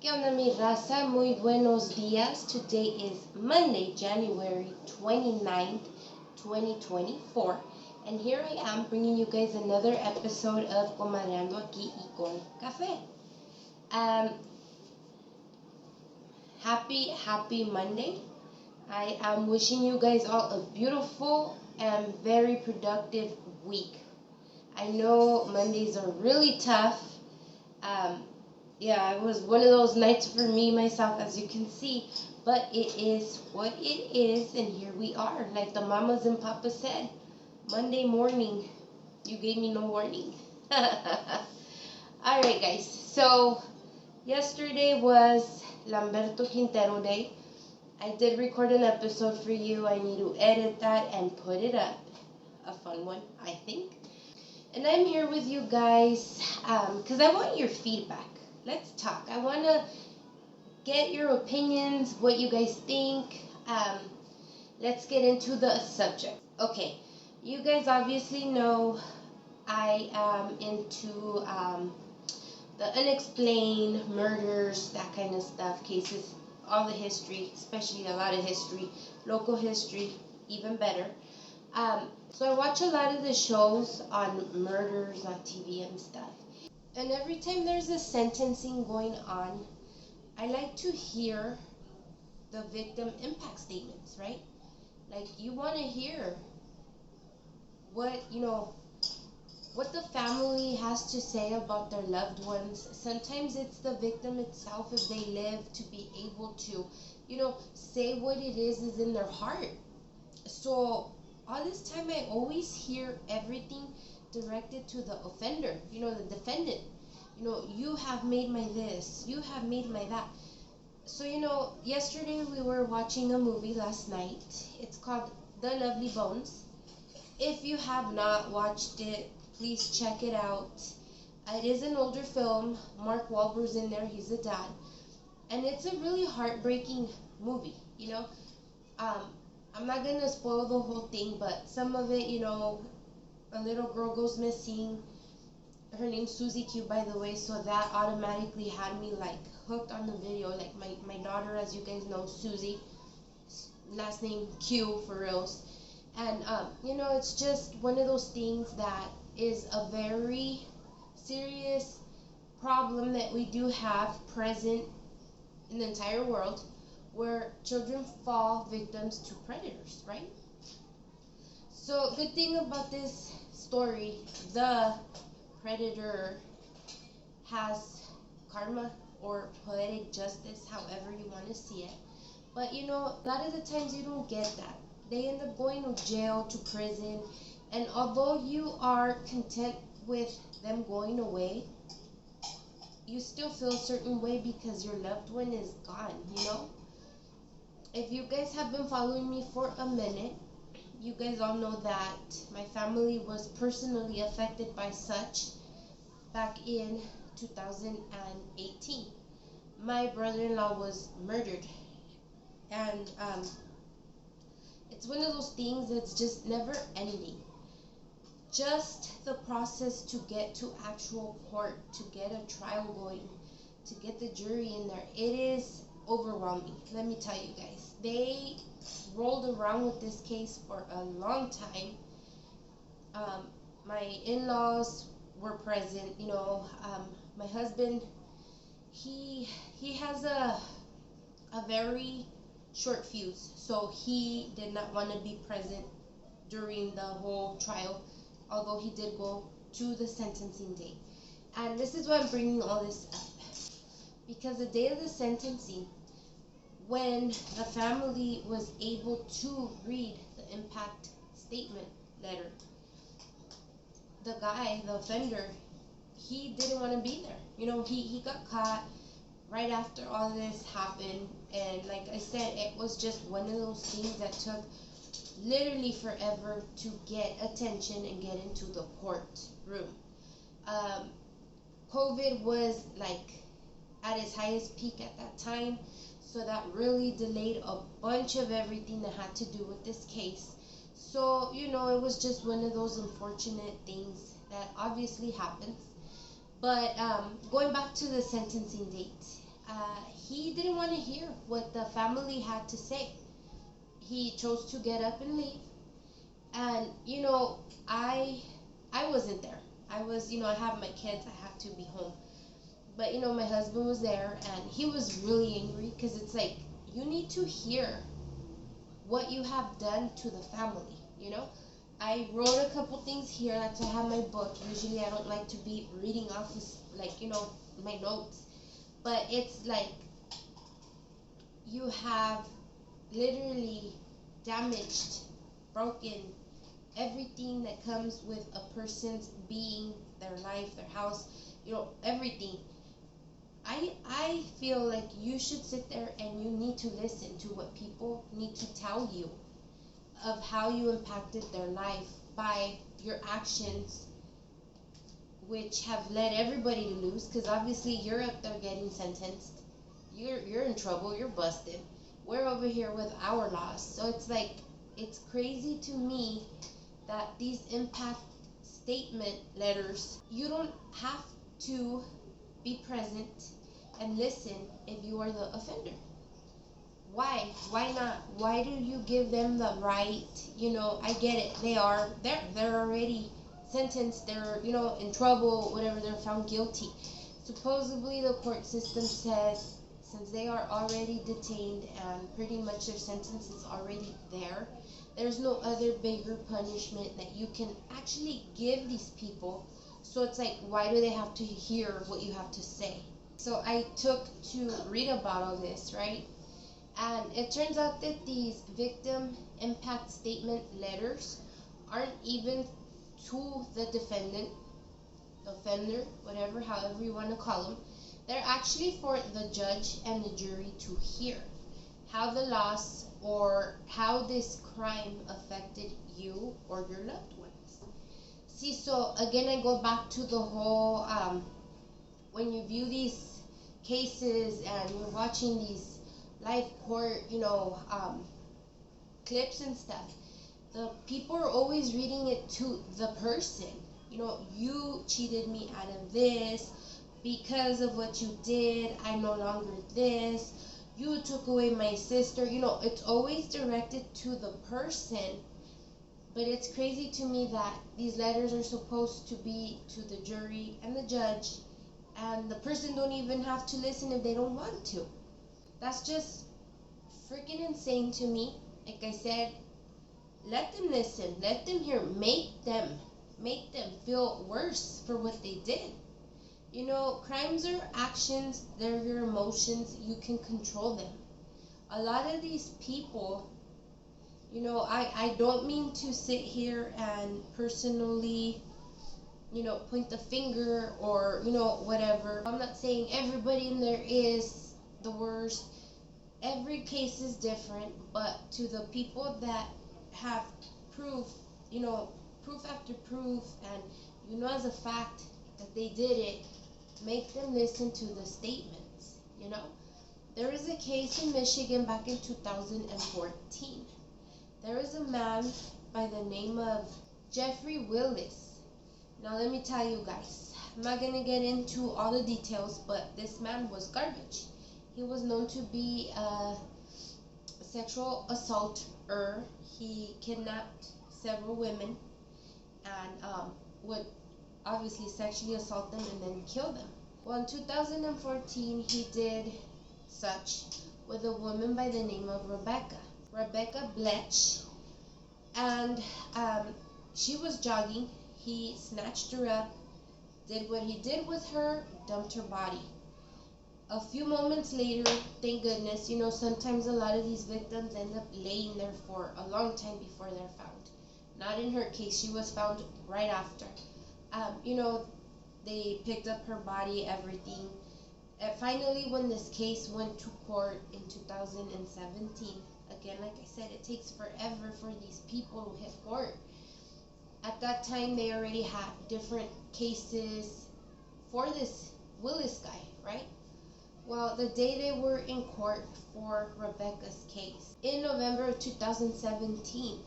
¿Qué onda, mi raza? Muy buenos días. Today is Monday, January 29th, 2024. And here I am bringing you guys another episode of Comadreando Aquí y con Café. Happy Monday. I am wishing you guys all a beautiful and very productive week. I know Mondays are really tough. Yeah, it was one of those nights for me, myself, as you can see. But it is what it is, and here we are. Like the mamas and papas said, Monday morning, you gave me no warning. Alright, guys. So, yesterday was Lamberto Quintero Day. I did record an episode for you. I need to edit that and put it up. A fun one, I think. And I'm here with you guys because I want your feedback. Let's talk. I want to get your opinions, what you guys think. Let's get into the subject. Okay, you guys obviously know I am into the unexplained murders, that kind of stuff, cases, all the history, especially a lot of history, local history, even better. So I watch a lot of the shows on murders on TV and stuff. And every time there's a sentencing going on, I like to hear the victim impact statements, right? Like you want to hear what the family has to say about their loved ones. Sometimes it's the victim itself, if they live, to be able to, say what it is in their heart. So all this time I always hear everything directed to the offender, the defendant. You have made my this, you have made my that. So, yesterday we were watching a movie last night. It's called The Lovely Bones. If you have not watched it, please check it out. It is an older film. Mark Wahlberg's in there, he's a dad. And it's a really heartbreaking movie, I'm not going to spoil the whole thing, but some of it, a little girl goes missing. Her name's Susie Q, by the way, so that automatically had me, hooked on the video. Like, my daughter, as you guys know, Susie, last name Q, for reals. And, it's just one of those things that is a very serious problem that we do have present in the entire world, where children fall victims to predators, right? So, good thing about this story, the predator has karma or poetic justice, however you want to see it. But a lot of the times you don't get that. They end up going to jail, to prison, and although you are content with them going away, you still feel a certain way because your loved one is gone, If you guys have been following me for a minute, you guys all know that my family was personally affected by such back in 2018. My brother-in-law was murdered, and it's one of those things that's just never ending. Just the process to get to actual court, to get a trial going, to get the jury in there, it is overwhelming. Let me tell you guys, they rolled around with this case for a long time. My in-laws were present. My husband, he has a very short fuse, so he did not want to be present during the whole trial, although he did go to the sentencing date. And this is why I'm bringing all this up, because the day of the sentencing, when the family was able to read the impact statement letter, the guy, the offender, he didn't want to be there. He got caught right after all this happened, and like I said, it was just one of those things that took literally forever to get attention and get into the courtroom. COVID was at its highest peak at that time, so that really delayed a bunch of everything that had to do with this case. So, it was just one of those unfortunate things that obviously happens. But going back to the sentencing date, he didn't want to hear what the family had to say. He chose to get up and leave. And I wasn't there. I was, I have my kids. I have to be home. But my husband was there, and he was really angry because it's like you need to hear what you have done to the family. I wrote a couple things here. That's why I have my book. Usually I don't like to be reading off of, my notes. But it's like you have literally damaged, broken everything that comes with a person's being, their life, their house, everything. I feel like you should sit there and you need to listen to what people need to tell you of how you impacted their life by your actions, which have led everybody to lose, because obviously you're up there getting sentenced. You're in trouble, you're busted. We're over here with our loss. So it's like, it's crazy to me that these impact statement letters, you don't have to be present and listen if you are the offender. Why? Why not? Why do you give them the right? I get it. They're already sentenced. They're, in trouble, whatever. They're found guilty. Supposedly the court system says, since they are already detained and pretty much their sentence is already there, there's no other bigger punishment that you can actually give these people. So it's like, why do they have to hear what you have to say? So I took to read about all this, right? And it turns out that these victim impact statement letters aren't even to the defendant, offender, whatever, however you want to call them. They're actually for the judge and the jury to hear how the loss or how this crime affected you or your loved ones. See, so again, I go back to the whole, when you view these cases and you're watching these live court, clips and stuff, the people are always reading it to the person. You cheated me out of this. Because of what you did, I'm no longer this. You took away my sister. It's always directed to the person. But it's crazy to me that these letters are supposed to be to the jury and the judge, and the person don't even have to listen if they don't want to. That's just freaking insane to me. Like I said, let them listen, let them hear, make them feel worse for what they did. Crimes are actions, they're your emotions, you can control them. A lot of these people, I don't mean to sit here and personally, point the finger or, whatever. I'm not saying everybody in there is the worst. Every case is different, but to the people that have proof, proof after proof, and as a fact that they did it, make them listen to the statements. There is a case in Michigan back in 2014. There is a man by the name of Jeffrey Willis. Now let me tell you guys, I'm not going to get into all the details, but this man was garbage. He was known to be a sexual assaulter. He kidnapped several women and would obviously sexually assault them and then kill them. Well, in 2014, he did such with a woman by the name of Rebecca Bletch, and she was jogging. He snatched her up, did what he did with her, dumped her body. A few moments later, thank goodness, sometimes a lot of these victims end up laying there for a long time before they're found. Not in her case, she was found right after. They picked up her body, everything. Finally, when this case went to court in 2017, again, like I said, it takes forever for these people to hit court. At that time, they already had different cases for this Willis guy, right? Well, the day they were in court for Rebecca's case, in November of 2017,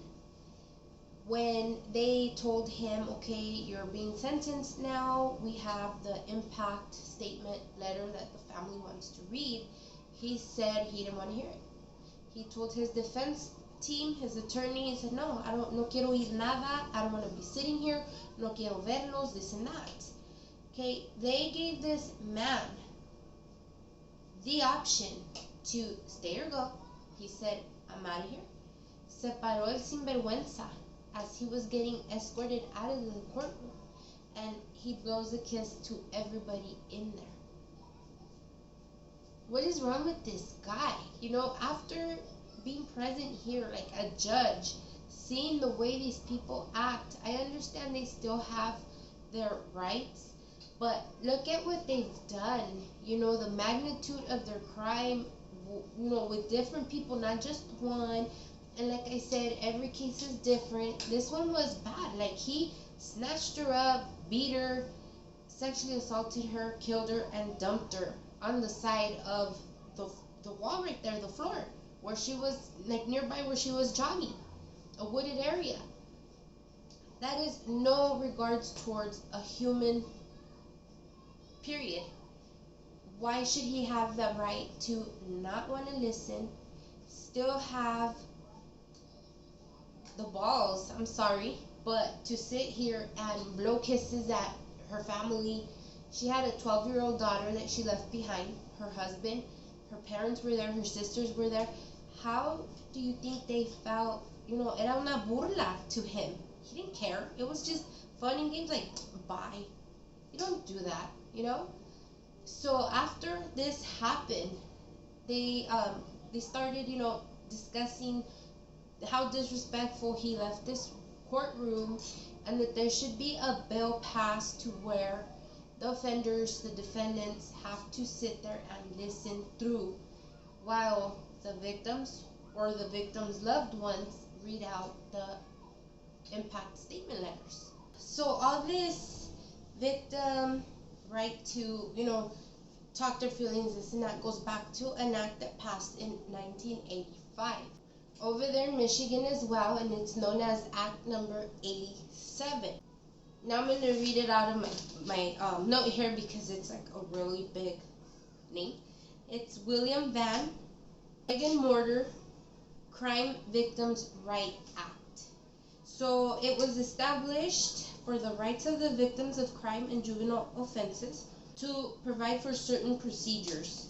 when they told him, okay, you're being sentenced now, we have the impact statement letter that the family wants to read, he said he didn't want to hear it. He told his defense team, his attorney, he said, no quiero oír nada, I don't want to be sitting here, no quiero verlos, this and that. Okay, they gave this man the option to stay or go. He said, I'm out of here. Se paró el sinvergüenza as he was getting escorted out of the courtroom, and he blows a kiss to everybody in there. What is wrong with this guy? After being present here, like a judge, seeing the way these people act, I understand they still have their rights, but look at what they've done. The magnitude of their crime, with different people, not just one. And like I said, every case is different. This one was bad. Like, he snatched her up, beat her, sexually assaulted her, killed her, and dumped her on the side of the wall right there, the floor, where she was, like, nearby where she was jogging, a wooded area. That is no regards towards a human, period. Why should he have the right to not want to listen, still have the balls, I'm sorry, but to sit here and blow kisses at her family? She had a 12-year-old daughter that she left behind, her husband, her parents were there, her sisters were there. How do you think they felt? Era una burla to him. He didn't care. It was just fun and games, like, bye. You don't do that, So after this happened, they started, discussing how disrespectful he left this courtroom, and that there should be a bill passed to where the offenders, the defendants, have to sit there and listen through while the victims or the victims' loved ones read out the impact statement letters. So all this victim right to, talk their feelings, this and that, goes back to an act that passed in 1985. Over there in Michigan as well, and it's known as Act number 87. Now I'm going to read it out of my note here because it's like a really big name. It's William Van Eggenmorder Crime Victims' Right Act. So it was established for the rights of the victims of crime and juvenile offenses to provide for certain procedures.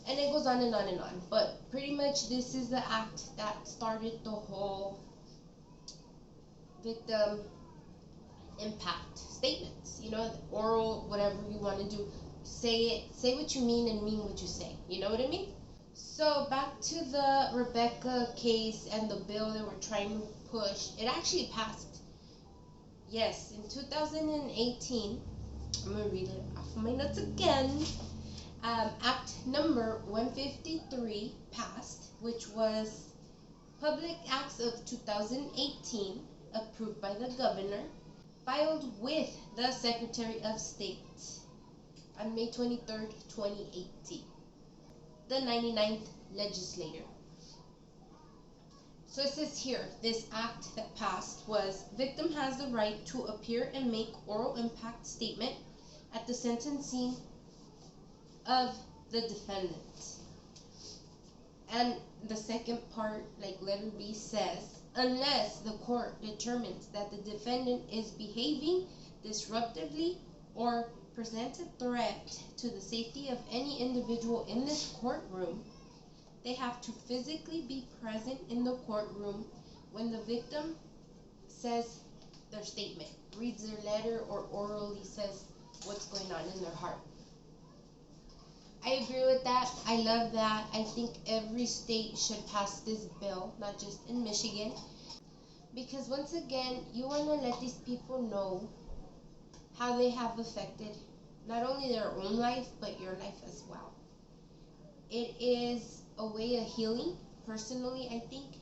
And it goes on and on and on. But pretty much this is the act that started the whole victim impact statements. Oral, whatever you want to do. Say what you mean and mean what you say. You know what I mean? So back to the Rebecca case and the bill they were trying to push. It actually passed. Yes, in 2018. I'm going to read it off my notes again. Act number 153 passed, which was Public Acts of 2018, approved by the governor, filed with the Secretary of State on May 23rd, 2018, the 99th legislature. So it says here, this act that passed was, victim has the right to appear and make oral impact statement at the sentencing of the defendant. And the second part, like letter B, says, unless the court determines that the defendant is behaving disruptively or presents a threat to the safety of any individual in this courtroom, they have to physically be present in the courtroom when the victim says their statement, reads their letter, or orally says what's going on in their heart. I agree with that. I love that. I think every state should pass this bill, not just in Michigan. Because once again, you want to let these people know how they have affected not only their own life, but your life as well. It is a way of healing. Personally, I think,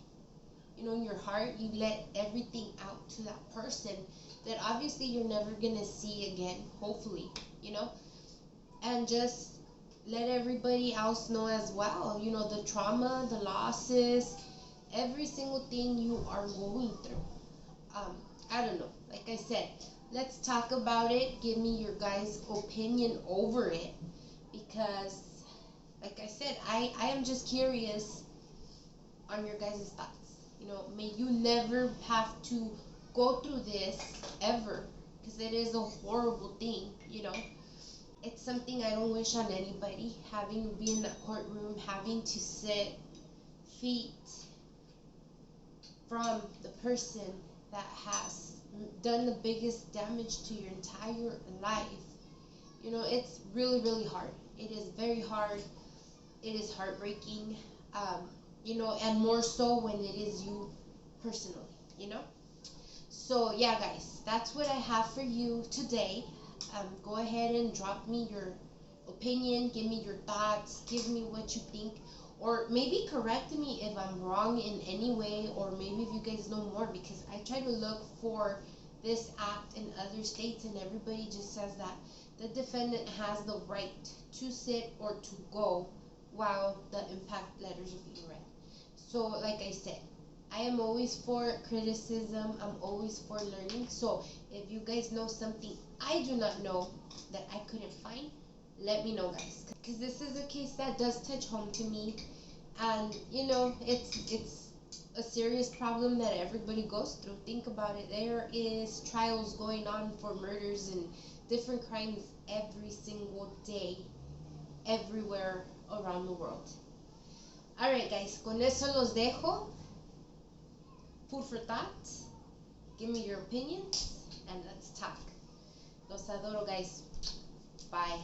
in your heart, you let everything out to that person that obviously you're never going to see again, hopefully, and just let everybody else know as well, the trauma, the losses, every single thing you are going through. I don't know. Like I said, let's talk about it. Give me your guys' opinion over it, because, like I said, I am just curious on your guys' thoughts. May you never have to go through this ever, because it is a horrible thing. It's something I don't wish on anybody, having to be in that courtroom, having to sit feet from the person that has done the biggest damage to your entire life. It's really, really hard. It is very hard. It is heartbreaking. And more so when it is you personally. So yeah, guys, that's what I have for you today. Go ahead and drop me your opinion, give me your thoughts, give me what you think, or maybe correct me if I'm wrong in any way, or maybe if you guys know more, because I try to look for this act in other states and everybody just says that the defendant has the right to sit or to go while the impact letters are being read. So like I said, I am always for criticism. I'm always for learning. So if you guys know something I do not know that I couldn't find, let me know, guys. Because this is a case that does touch home to me. And, it's a serious problem that everybody goes through. Think about it. There is trials going on for murders and different crimes every single day, everywhere around the world. Alright, guys. Con eso los dejo. Food for thought. Give me your opinions and let's talk. Los adoro, guys. Bye.